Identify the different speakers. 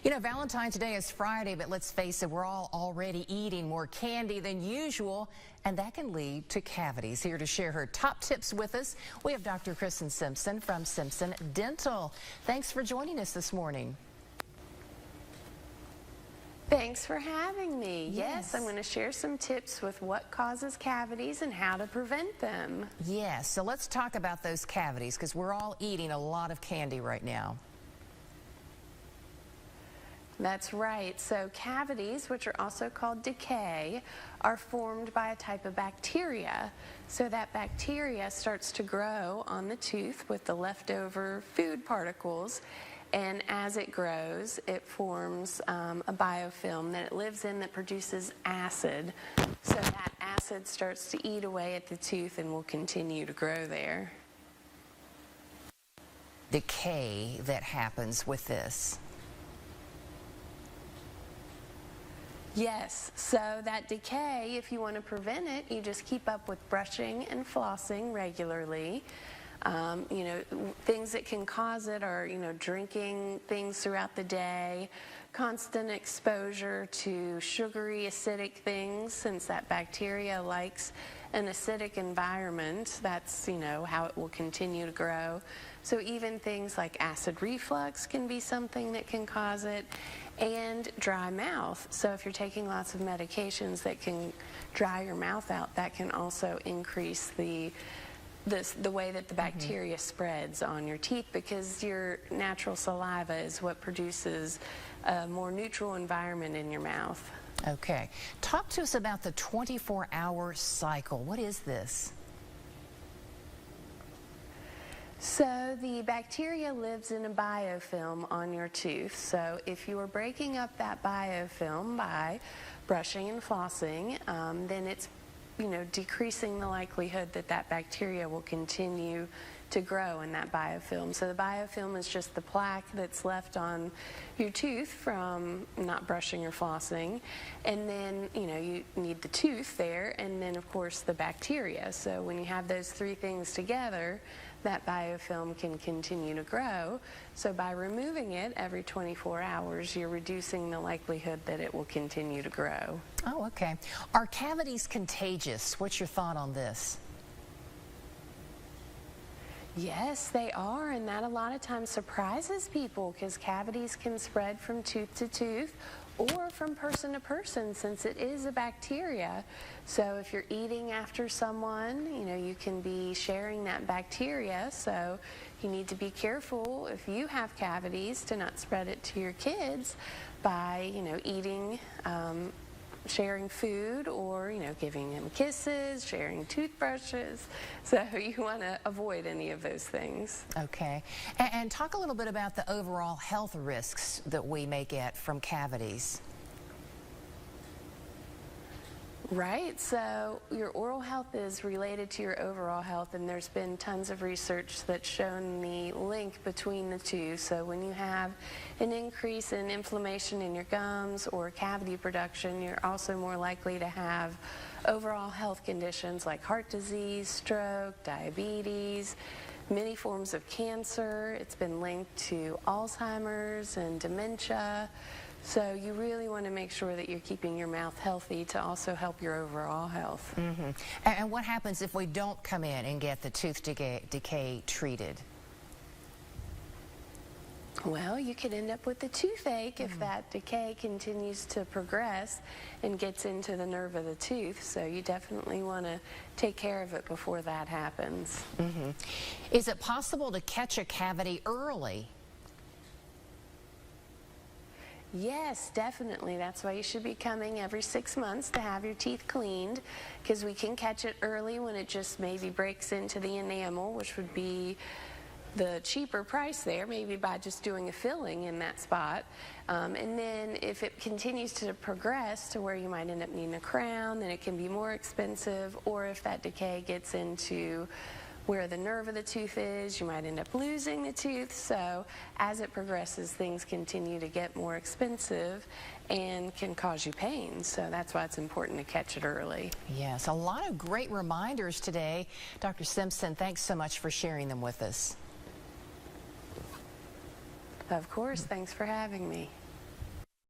Speaker 1: You know, Valentine's Day is Friday, but let's face it, we're all already eating more candy than usual, and that can lead to cavities. Here to share her top tips with us, we have Dr. Kristen Simpson from Simpson Dental. Thanks for joining us this morning.
Speaker 2: Thanks for having me.
Speaker 1: Yes.
Speaker 2: I'm going to share some tips with what causes cavities and how to prevent them.
Speaker 1: Yes, so let's talk about those cavities because we're all eating a lot of candy right now.
Speaker 2: That's right. So cavities, which are also called decay, are formed by a type of bacteria. So that bacteria starts to grow on the tooth with the leftover food particles. And as it grows, it forms a biofilm that it lives in that produces acid. So that acid starts to eat away at the tooth and will continue to grow there.
Speaker 1: Decay that happens with this.
Speaker 2: Yes, so that decay, if you want to prevent it, you just keep up with brushing and flossing regularly. Things that can cause it are, drinking things throughout the day, constant exposure to sugary, acidic things, since that bacteria likes an acidic environment. That's, how it will continue to grow. So even things like acid reflux can be something that can cause it, and dry mouth. So if you're taking lots of medications that can dry your mouth out, that can also increase the way that the bacteria spreads on your teeth, because your natural saliva is what produces a more neutral environment in your mouth.
Speaker 1: Okay. Talk to us about the 24-hour cycle. What is this?
Speaker 2: So the bacteria lives in a biofilm on your tooth. So if you are breaking up that biofilm by brushing and flossing, then it's decreasing the likelihood that that bacteria will continue to grow in that biofilm. So the biofilm is just the plaque that's left on your tooth from not brushing or flossing. And then, you need the tooth there, and then, of course, the bacteria. So when you have those three things together, that biofilm can continue to grow. So by removing it every 24 hours, you're reducing the likelihood that it will continue to grow.
Speaker 1: Oh, okay. Are cavities contagious? What's your thought on this?
Speaker 2: Yes, they are, and that a lot of times surprises people, because cavities can spread from tooth to tooth or from person to person, since it is a bacteria. So if you're eating after someone, you can be sharing that bacteria. So you need to be careful if you have cavities to not spread it to your kids by, eating, sharing food, or giving them kisses, sharing toothbrushes. So you want to avoid any of those things.
Speaker 1: Okay. And talk a little bit about the overall health risks that we may get from cavities.
Speaker 2: Right, so your oral health is related to your overall health, and there's been tons of research that's shown the link between the two. So when you have an increase in inflammation in your gums or cavity production, you're also more likely to have overall health conditions like heart disease, stroke, diabetes, many forms of cancer. It's been linked to Alzheimer's and dementia. So you really want to make sure that you're keeping your mouth healthy to also help your overall health.
Speaker 1: And what happens if we don't come in and get the tooth decay treated?
Speaker 2: Well, you could end up with a toothache if that decay continues to progress and gets into the nerve of the tooth. So you definitely want to take care of it before that happens.
Speaker 1: Is it possible to catch a cavity early?
Speaker 2: Yes, definitely. That's why you should be coming every 6 months to have your teeth cleaned, because we can catch it early when it just maybe breaks into the enamel, which would be the cheaper price there, maybe by just doing a filling in that spot. And then if it continues to progress to where you might end up needing a crown, then it can be more expensive. Or if that decay gets into where the nerve of the tooth is, you might end up losing the tooth. So as it progresses, things continue to get more expensive and can cause you pain. So that's why it's important to catch it early.
Speaker 1: Yes, a lot of great reminders today. Dr. Simpson, thanks so much for sharing them with us.
Speaker 2: Of course, thanks for having me.